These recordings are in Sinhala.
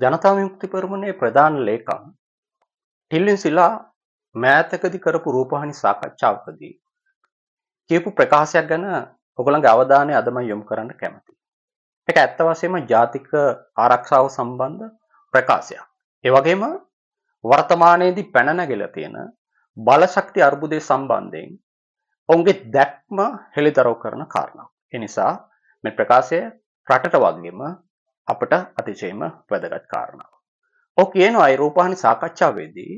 ජනතා විමුක්ති පෙරමුණේ ප්‍රධාන ලේකම් ටිල්වින් සිල්වා මෑතකදී කරපු රූපවාහිනී සාකච්ඡාවකදී කියපු ප්‍රකාශයක් ගැන ඔයගොල්ලන්ගේ අවධානය අද මම යොමු කරන්න කැමතියි. ඒක ඇත්ත වශයෙන්ම ජාතික ආරක්ෂාව සම්බන්ධ ප්‍රකාශයක්. ඒ වගේම වර්තමානයේදී පැන නැගිලා තියෙන බලශක්ති අර්බුදය සම්බන්ධයෙන් ඔවුන්ගේ දැක්ම හෙළිදරව් කරන කාරණා. ඒ නිසා මේ ප්‍රකාශය රටට වගේම අපට අතිශයින්ම වැදගත් කාරණාවක්. ඔව් කියනවා ඒ රූපවාහිනී සාකච්ඡාවේදී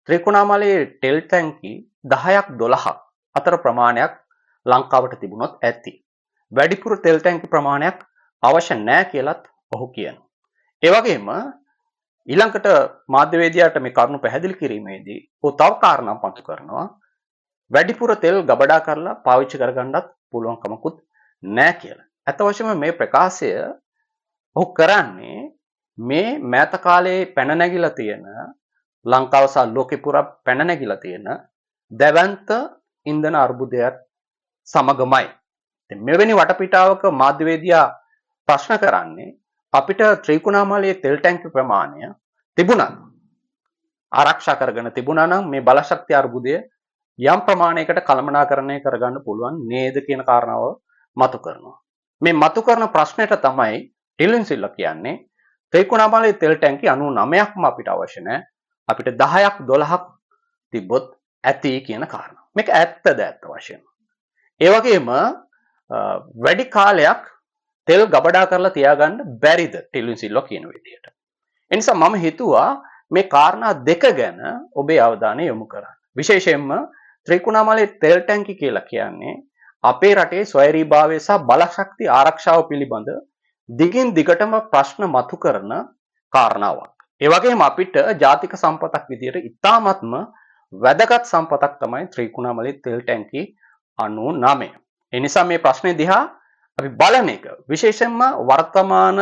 ත්‍රිකුණාමලයේ ටෙල් ටැංකි 10ක් 12ක් අතර ප්‍රමාණයක් ලංකාවට තිබුණොත් ඇති. වැඩිපුර තෙල් ටැංකි ප්‍රමාණයක් අවශ්‍ය නැහැ කියලත් ඔහු කියනවා. ඒ වගේම ඊළඟට මාධ්‍යවේදියාට මේ කරුණු පැහැදිලි කිරීමේදී ඔහු තව කාරණා පතු කරනවා. වැඩිපුර තෙල් ගබඩා කරලා පාවිච්චි කරගන්නත් පුළුවන් කමකුත් නැහැ කියලා. අත වශයෙන්ම මේ ප්‍රකාශය ඔහු කරන්නේ මේ මෑත කාලයේ පැන නැගිලා තියෙන ලංකාව සහ ලෝකෙ පුරා පැන නැගිලා තියෙන දැවැන්ත ඉන්ධන අර්බුදයක් සමගමයි. ඉතින් මෙවැනි වටපිටාවක මාධ්‍යවේදියා ප්‍රශ්න කරන්නේ අපිට ත්‍රිකුණාමලයේ තෙල් ටැංකි ප්‍රමාණය තිබුණා ආරක්ෂා කරගෙන තිබුණා නම් මේ බලශක්ති අර්බුදය යම් ප්‍රමාණයකට කළමනාකරණය කරගන්න පුළුවන් නේද කියන කාරණාව මතු කරනවා. මේ මතු කරන ප්‍රශ්නෙට තමයි ටිල්වින් සිල්වා කියන්නේ ත්‍රිකුණාමලයේ තෙල් ටැංකි 99ක්ම අපිට අවශ්‍ය නැහැ. අපිට 10ක් 12ක් තිබ්බොත් ඇති කියන කාරණා. මේක ඇත්තද ඇත්ත වශයෙන්ම. ඒ වගේම වැඩි කාලයක් තෙල් ගබඩා කරලා තියාගන්න බැරිද ටිල්වින් සිල්වා කියන විදිහට. ඒ නිසා මම හිතුවා මේ කාරණා දෙක ගැන ඔබේ අවධානය යොමු කරන්න. විශේෂයෙන්ම ත්‍රිකුණාමලයේ තෙල් ටැංකි කියලා කියන්නේ අපේ රටේ ස්වෛරීභාවය සහ බලශක්ති ආරක්ෂාව පිළිබඳ දිගින් දිගටම ප්‍රශ්න මතු කරන කාරණාවක්. ඒ වගේම අපිට ජාතික සම්පතක් විදියට ඉතාමත්ම වැදගත් සම්පතක් තමයි ත්‍රිකුණාමලයේ තෙල් ටැංකි 99. ඒ නිසා මේ ප්‍රශ්නේ දිහා අපි බලන එක විශේෂයෙන්ම වර්තමාන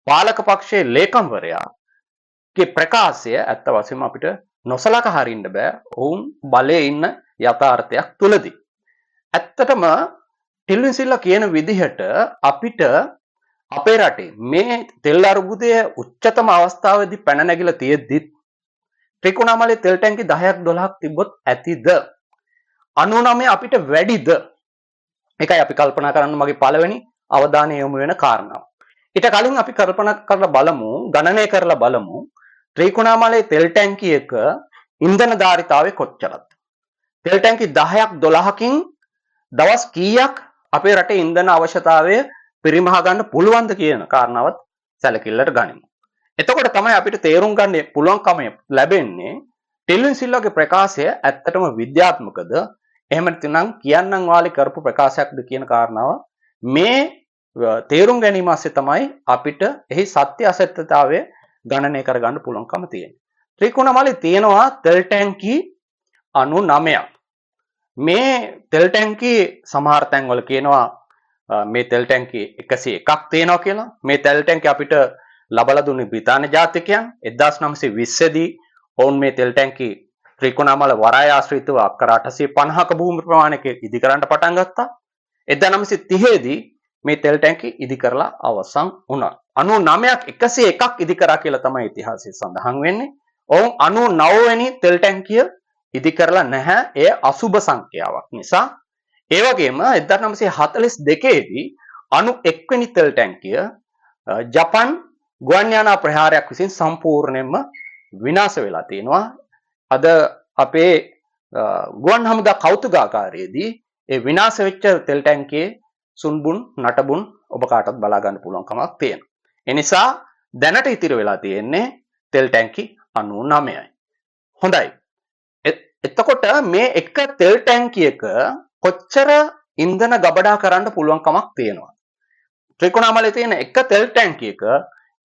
පාලක පක්ෂයේ ලේකම්වරයාගේ ප්‍රකාශය ඇත්ත වශයෙන්ම අපිට නොසලකා හරින්න බෑ. ඔවුන් බලයේ ඉන්න යථාර්ථයක් තුලදී. ඇත්තටම ටිල්වින් සිල්වා කියන විදිහට අපිට අපේ රටේ මේ තෙල් අර්බුදය උච්චතම අවස්ථාවේදී පැන නැගිලා තියෙද්දි ත්‍රිකුණාමලයේ තෙල් ටැංකි 10ක් 12ක් තිබ්බොත් ඇතිද? 99 අපිට වැඩිද? ඒකයි අපි කල්පනා කරන්න මගේ පළවෙනි අවධානය යොමු වෙන කාරණාව. ඊට කලින් අපි කල්පනා කරලා බලමු, ගණනය කරලා බලමු ත්‍රිකුණාමලයේ තෙල් ටැංකි එක ඉන්ධන ධාරිතාවය කොච්චරද? තෙල් ටැංකි 10ක් 12කින් දවස් කීයක් අපේ රටේ ඉන්ධන අවශ්‍යතාවය පරිමහ ගන්න පුළුවන්ද කියන කාරණාවත් සැලකිල්ලට ගනිමු. එතකොට තමයි අපිට තේරුම් ගන්න පුළුවන්කම ලැබෙන්නේ ටිල්වින් සිල්වාගේ ප්‍රකාශය ඇත්තටම විද්‍යාත්මකද එහෙම නැත්නම් කියන්නම් වාලේ කරපු ප්‍රකාශයක්ද කියන කාරණාව මේ තේරුම් ගැනීම ASCII තමයි අපිට එහි සත්‍ය අසත්‍යතාවය ගණනය කරගන්න පුළුවන්කම තියෙන්නේ. ත්‍රිකුණාමලයේ තියෙනවා තෙල් ටැංකි 99ක්. මේ තෙල් ටැංකි සමහර තැන්වල කියනවා මේ තෙල් ටැංකි 101ක් තියෙනවා කියලා. මේ තෙල් ටැංකි අපිට ලබලා දුන්නේ බ්‍රිතාන්‍ය ජාතිකයන් 1920 දී ඔවුන් මේ තෙල් ටැංකි ත්‍රිකුණාමල වරාය ආශ්‍රිතව අක්කර 850ක භූමි ප්‍රමාණයක ඉදි කරන්න පටන් ගත්තා. 1930 දී මේ තෙල් ටැංකි ඉදි කරලා අවසන් වුණා. 99ක් 101ක් ඉදි කරා කියලා තමයි ඉතිහාසයේ සඳහන් වෙන්නේ. ඔවුන් 99 වෙනි තෙල් ටැංකිය ඉදි කරලා නැහැ. එය අසුබ සංඛ්‍යාවක් නිසා. ඒ වගේම 1942 දී 91 වෙනි තෙල් ටැංකිය ජපන් ගුවන් යානා ප්‍රහාරයක් විසින් සම්පූර්ණයෙන්ම විනාශ වෙලා තියෙනවා. අද අපේ ගුවන් හමුදා කෞතුකාගාරයේදී ඒ විනාශ වෙච්ච තෙල් ටැංකියේ සුන්බුන් නටබුන් ඔබ කාටත් බලා ගන්න පුළුවන් කමක් තියෙනවා. ඒ නිසා දැනට ඉතිරි වෙලා තියෙන්නේ තෙල් ටැංකි 99යි. හොඳයි. එතකොට මේ එක තෙල් ටැංකියක කොච්චර ඉන්ධන ගබඩා කරන්න පුළුවන් කමක් තියෙනවා? ත්‍රිකුණාමලයේ තියෙන එක තෙල් ටැංකියක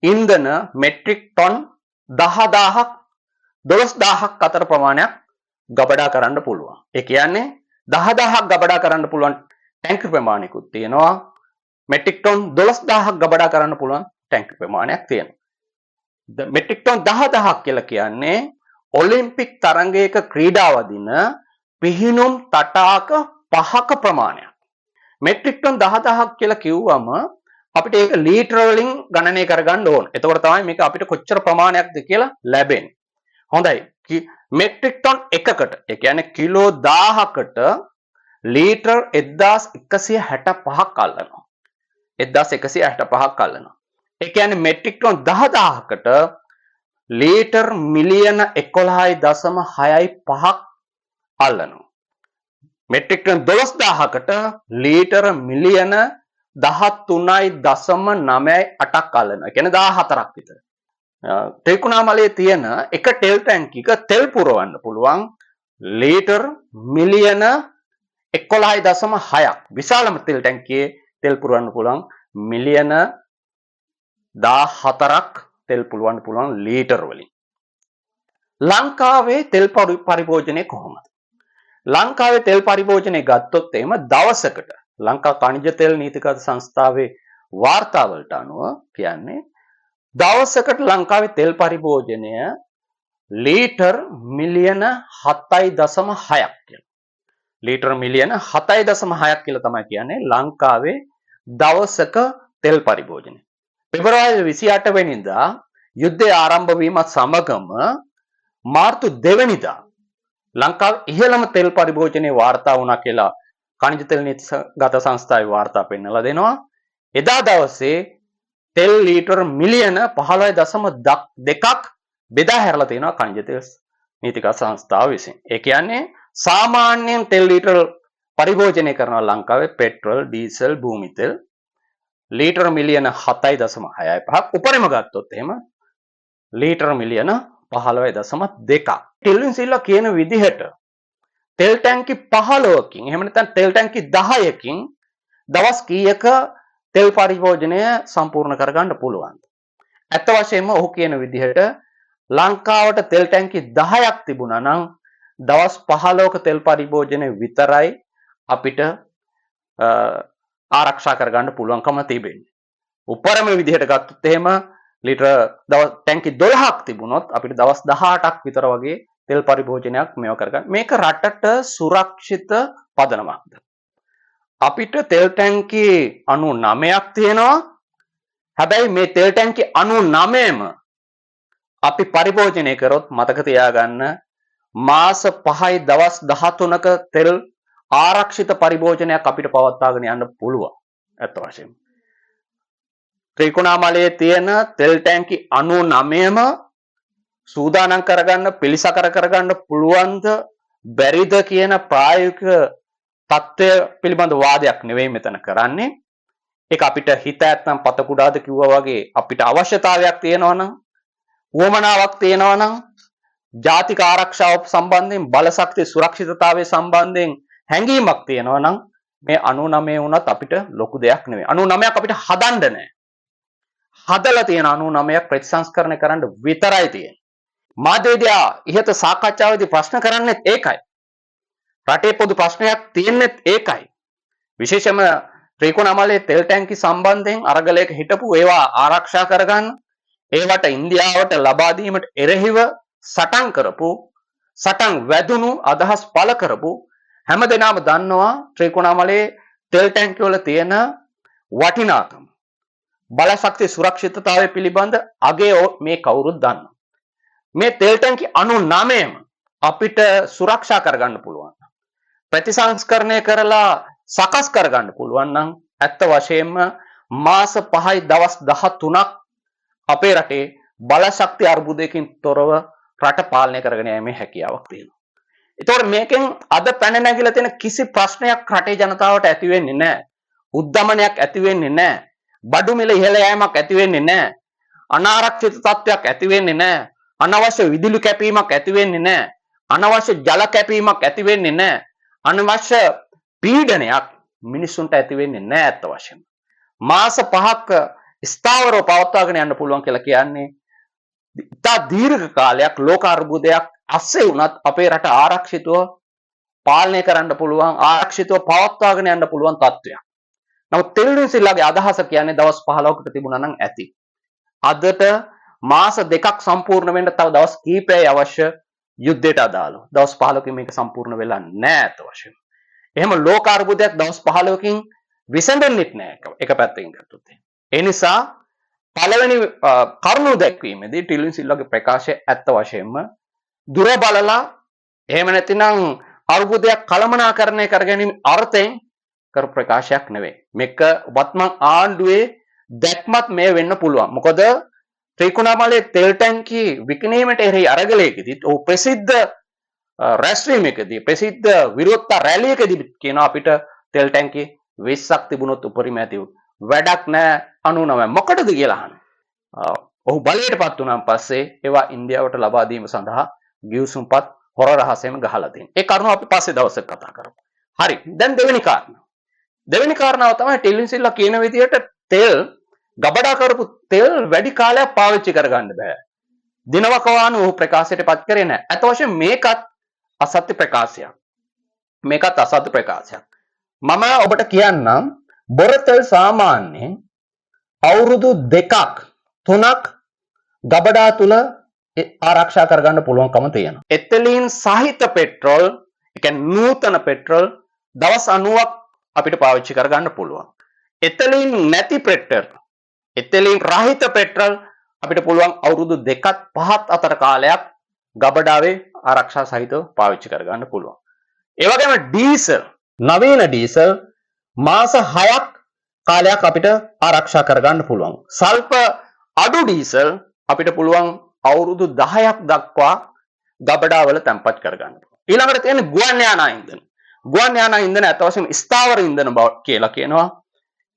ඉන්ධන මෙට්‍රික් ටොන් 10000ක් 12000ක් අතර ප්‍රමාණයක් ගබඩා කරන්න පුළුවන්. ඒ කියන්නේ 10000ක් ගබඩා කරන්න පුළුවන් ටැංකි ප්‍රමාණයකුත් තියෙනවා. මෙට්‍රික් ටොන් 12000ක් ගබඩා කරන්න පුළුවන් ටැංකි ප්‍රමාණයක් තියෙනවා. මෙට්‍රික් ටොන් 10000ක් කියලා කියන්නේ ඔලිම්පික් තරගයක ක්‍රීඩා වදින පිහිනුම් තටාක 5ක ප්‍රමාණයක්. මෙට්‍රික් ටොන් 10000ක් කියලා කිව්වම අපිට ඒක ලීටර වලින් ගණනය කරගන්න ඕන. එතකොට තමයි මේක අපිට කොච්චර ප්‍රමාණයක්ද කියලා ලැබෙන්නේ. හොඳයි. මෙට්‍රික් ටන් එකකට, ඒ කියන්නේ කිලෝ 1000කට ලීටර් 1165ක් අල්ලනවා. 1165ක් අල්ලනවා. ඒ කියන්නේ මෙට්‍රික් ටන් 10000කට ලීටර් මිලියන 11.65ක් අල්ලනවා. මෙට්‍රික් ටන් 12000කට ලීටර මිලියන 13.98ක් අල්ලනවා. ඒ කියන්නේ 14ක් විතර. ත්‍රිකුණාමලයේ තියෙන එක තෙල් ටැංකියක තෙල් පුරවන්න පුළුවන් ලීටර් මිලියන 11.6ක්. විශාලම තෙල් ටැංකියේ තෙල් පුරවන්න පුළුවන් මිලියන 14ක් තෙල් පුරවන්න පුළුවන් ලීටර් වලින්. ලංකාවේ තෙල් පරිභෝජනය කොහොමද? ලංකාවේ තෙල් පරිභෝජනය ගත්තොත් එහෙම දවසකට ලංකා ඛනිජ තෙල් නීතිගත සංස්ථාවේ වාර්තාවලට අනුව කියන්නේ දවසකට ලංකාවේ තෙල් පරිභෝජනය ලීටර් මිලියන 7.6ක් කියලා. ලීටර් මිලියන 7.6ක් කියලා තමයි කියන්නේ ලංකාවේ දවසක තෙල් පරිභෝජනය. පෙබරවාරි 28 වෙනිදා යුද්ධය ආරම්භ වීමත් සමගම මාර්තු 2 වෙනිදා ලංකාවේ ඉහළම තෙල් පරිභෝජනයේ වාර්තා වුණා කියලා ඛනිජ තෙල් නීතිගත සංස්ථාවේ වාර්තා පෙන්නලා දෙනවා. එදා දවසේ තෙල් ලීටර් මිලියන 15.2ක් බෙදා හැරලා තියෙනවා ඛනිජ තෙල් නීතිගත සංස්ථාව විසින්. ඒ කියන්නේ සාමාන්‍යයෙන් තෙල් ලීටර් පරිභෝජනය කරනවා ලංකාවේ පෙට්‍රල්, ඩීසල්, භූමි තෙල් ලීටර් මිලියන 7.65ක්. උපරිම ගත්තොත් එහෙම ලීටර් මිලියන 15.2ක්. ටිල්වින් සිල්වා කියන විදිහට තෙල් ටැංකි 15කින් එහෙම නැත්නම් තෙල් ටැංකි 10කින් දවස් කීයක තෙල් පරිභෝජනය සම්පූර්ණ කරගන්න පුළුවන්. ඇත්ත වශයෙන්ම ඔහු කියන විදිහට ලංකාවට තෙල් ටැංකි 10ක් තිබුණා නම් දවස් 15ක තෙල් පරිභෝජනය විතරයි අපිට ආරක්ෂා කරගන්න පුළුවන්කම තිබෙන්නේ. උපරිම විදිහට ගත්තොත් එහෙම ලීටර දවස් ටැංකි 12ක් තිබුණොත් අපිට දවස් 18ක් විතර වගේ තෙල් පරිභෝජනයක් මේව කරගන්න. මේක රටට සුරක්ෂිත පදනමක්ද? අපිට තෙල් ටැංකි 99ක් තියෙනවා. හැබැයි මේ තෙල් ටැංකි 99ම අපි පරිභෝජනය කරොත් මතක තියාගන්න මාස 5යි දවස් 13ක තෙල් ආරක්ෂිත පරිභෝජනයක් අපිට පවත්වාගෙන යන්න පුළුවන්. ඇත්ත වශයෙන්ම ත්‍රිකුණාමලයේ තියෙන තෙල් ටැංකි 99ම සූදානම් කරගන්න පිළිසකර කරගන්න පුළුවන්ද බැරිද කියන ප්‍රායෝගික තත්ත්වය පිළිබඳ වාදයක් නෙවෙයි මෙතන කරන්නේ. ඒක අපිට හිත ඇත්නම් පත කුඩාද කිව්වා වගේ අපිට අවශ්‍යතාවයක් තියෙනවා නම් වමනාවක් තියෙනවා නම් ජාතික ආරක්ෂාව සම්බන්ධයෙන් බල ශක්තිය සුරක්ෂිතතාවය සම්බන්ධයෙන් හැඟීමක් තියෙනවා නම් මේ 99 වුණත් අපිට ලොකු දෙයක් නෙවෙයි. 99ක් අපිට හදන්න නැහැ. හදලා තියෙන 99ක් ප්‍රතිසංස්කරණය කරන්න විතරයි තියෙන්නේ. මාධ්‍යවේදියා ඉහත සාකච්ඡාවේදී ප්‍රශ්න කරන්නේත් ඒකයි. රටේ පොදු ප්‍රශ්නයක් තියෙන්නේත් ඒකයි. විශේෂයෙන්ම ත්‍රිකුණාමලයේ තෙල් ටැංකි සම්බන්ධයෙන් අරගලයක හිටපු ඒවා ආරක්ෂා කරගන්න ඒවට ඉන්දියාවට ලබා දීමට එරෙහිව සටන් කරපු සටන් වැදුණු අදහස් පළ කරපු හැමදෙනාම දන්නවා ත්‍රිකුණාමලයේ තෙල් ටැංකි වල තියෙන වටිනාකම. බල ශක්තිය සුරක්ෂිතතාවය පිළිබඳ අගය මේ කවුරුත් දන්නවා. මේ තෙල් ටැංකි 99ම අපිට සුරක්ෂා කරගන්න පුළුවන්. ප්‍රතිසංස්කරණය කරලා සකස් කරගන්න පුළුවන් නම් ඇත්ත වශයෙන්ම මාස 5යි දවස් 13ක් අපේ රටේ බල ශක්තිය අර්බුදයකින් තොරව රට පාලනය කරගෙන යෑමේ හැකියාවක් තියෙනවා. ඒතකොට මේකෙන් අද පැන නැගිලා තියෙන කිසි ප්‍රශ්නයක් රටේ ජනතාවට ඇති වෙන්නේ නැහැ. උද්දමනයක් ඇති වෙන්නේ නැහැ. බඩු මිල ඉහළ යෑමක් ඇති වෙන්නේ නැහැ. අනාරක්ෂිත තත්ත්වයක් ඇති වෙන්නේ නැහැ. අනවශ්‍ය විදුලි කැපීමක් ඇති වෙන්නේ නැහැ. අනවශ්‍ය ජල කැපීමක් ඇති වෙන්නේ නැහැ. අනවශ්‍ය පීඩනයක් මිනිසුන්ට ඇති වෙන්නේ නැහැ අත්ත වශයෙන්ම. මාස 5ක් ස්ථාවරව පවත්වාගෙන යන්න පුළුවන් කියලා කියන්නේ ඉතා දීර්ඝ කාලයක් ලෝක අර්බුදයක් අස්සේ වුණත් අපේ රට ආරක්ෂිතව පාලනය කරන්න පුළුවන් ආරක්ෂිතව පවත්වාගෙන යන්න පුළුවන් තත්ත්වයක්. නමුත් තෙල්වින් සිල්ලාගේ අදහස කියන්නේ දවස් 15කට තිබුණා නම් ඇති. අදට මාස 2ක් සම්පූර්ණ වෙන්න තව දවස් කීපයයි අවශ්‍ය යුද්ධයට අදාළව. දවස් 15කින් මේක සම්පූර්ණ වෙලා නැහැ අත වශයෙන්. එහෙම ලෝක අර්බුදයක් දවස් 15කින් විසඳෙන්නෙත් නැහැ එක පැත්තකින් ගත්තොත්. ඒ නිසා පළවෙනි කරුණු දැක්වීමේදී ටිලින් සිල්වාගේ ප්‍රකාශය ඇත්ත වශයෙන්ම දුර බලලා එහෙම නැතිනම් අර්බුදයක් කළමනාකරණය කර ගැනීම අර්ථයෙන් කර ප්‍රකාශයක් නෙවෙයි. මේක වත්මන් ආණ්ඩුවේ දැක්මත් මේ වෙන්න පුළුවන්. මොකද ත්‍රිකුණාමලයේ තෙල් ටැංකිය විකිණීමට එරෙහි අරගලයකදී ඔහු ප්‍රසිද්ධ රැස්වීමකදී ප්‍රසිද්ධ විරෝධතා රැළියකදී කියනවා අපිට තෙල් ටැංකිය 20ක් තිබුණොත් උපරිම ඇති වැඩක් නැහැ 99 මොකටද කියලා අහනවා. ඔහු බලයටපත් වුණාන් පස්සේ ඒවා ඉන්දියාවට ලබා දීම සඳහා ගිවිසුම්පත් හොර රහසෙම ගහලා තියෙනවා. ඒ කරුණ අපි පස්සේ දවසක කතා කරමු. හරි. දැන් දෙවෙනි කාරණා. දෙවෙනි කාරණාව තමයි ටිලින් සිල්වා කියන විදිහට තෙල් ගබඩා කරපු තෙල් වැඩි කාලයක් පාවිච්චි කරගන්න බෑ. දිනවකවානු ඔහු ප්‍රකාශයටපත් කරේ නැහැ. අත වශයෙන් මේකත් අසත්‍ය ප්‍රකාශයක්. මේකත් අසත්‍ය ප්‍රකාශයක්. මම ඔබට කියන්නම් බොර තෙල් සාමාන්‍යයෙන් අවුරුදු 2ක් 3ක් ගබඩා තුල ආරක්ෂා කරගන්න පුළුවන්කම තියෙනවා. එතෙලින් සහිත පෙට්‍රල්, ඒ කියන්නේ නූතන පෙට්‍රල් දවස් 90ක් අපිට පාවිච්චි කරගන්න පුළුවන්. එතෙලින් නැති පෙට්‍රල්, එතෙලින් රහිත පෙට්‍රල් අපිට පුළුවන් අවුරුදු 2ක් 5ක් අතර කාලයක් ගබඩාවේ ආරක්ෂා සහිතව පාවිච්චි කරගන්න පුළුවන්. ඒ වගේම ඩීසල්, නවීන ඩීසල් මාස 6ක් කාලයක් අපිට ආරක්ෂා කරගන්න පුළුවන්. සල්ප අඩු ඩීසල් අපිට පුළුවන් අවුරුදු 10ක් දක්වා ගබඩාවල තැන්පත් කරගන්න. ඊළඟට තියෙන්නේ ගුවන් යානා ඉන්ධන. ගුවන් යානා ඉන්ධන අතවශ්‍යම ස්ථාවර ඉන්ධන බව කියලා කියනවා.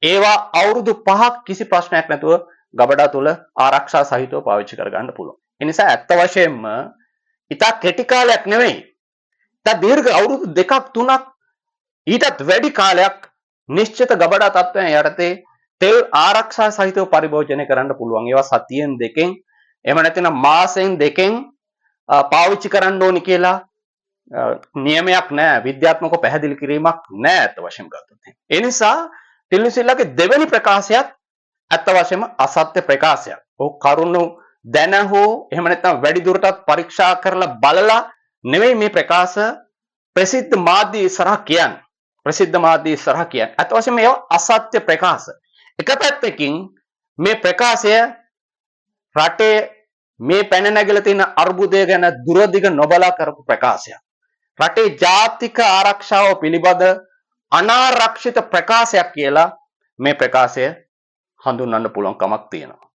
ඒවා අවුරුදු 5ක් කිසි ප්‍රශ්නයක් නැතුව ගබඩා තුල ආරක්ෂා සහිතව පාවිච්චි කරගන්න පුළුවන්. ඒ නිසා ඇත්ත වශයෙන්ම ඉතා කෙටි කාලයක් නෙවෙයි. ඉතා දීර්ඝ අවුරුදු 2ක් 3ක් ඊටත් වැඩි කාලයක් නිශ්චිත ගබඩා තත්ත්වයන් යටතේ තෙල් ආරක්ෂා සහිතව පරිභෝජනය කරන්න පුළුවන්. ඒවා සතියෙන් දෙකෙන් එහෙම නැත්නම් මාසෙන් දෙකෙන් පාවිච්චි කරන්න ඕනි කියලා නියමයක් නැහැ. විද්‍යාත්මකව පැහැදිලි කිරීමක් නැහැ අත වශයෙන් ගත්තොත්. ඒ නිසා ටිලින් සිල්වාගේ දෙවෙනි ප්‍රකාශයත් අත වශයෙන්ම අසත්‍ය ප්‍රකාශයක්. ඔහු කරුණු දැන හෝ එහෙම නැත්නම් වැඩි දුරටත් පරීක්ෂා කරලා බලලා නෙවෙයි මේ ප්‍රකාශ ප්‍රසිද්ධ මාධ්‍ය ඉස්සරහ කියන්නේ. ප්‍රසිද්ධ මාධ්‍ය ඉස්සරහ කියන්නේ. අත වශයෙන්ම ඒවා අසත්‍ය ප්‍රකාශ. එක පැත්තකින් මේ ප්‍රකාශය රටේ මේ පැන නැගලා තියෙන අර්බුදය ගැන දුරදිග නොබලා කරපු ප්‍රකාශයක්. රටේ ජාතික ආරක්ෂාව පිළිබඳ අනාරක්ෂිත ප්‍රකාශයක් කියලා මේ ප්‍රකාශය හඳුන්වන්න පුළුවන් කමක් තියෙනවා.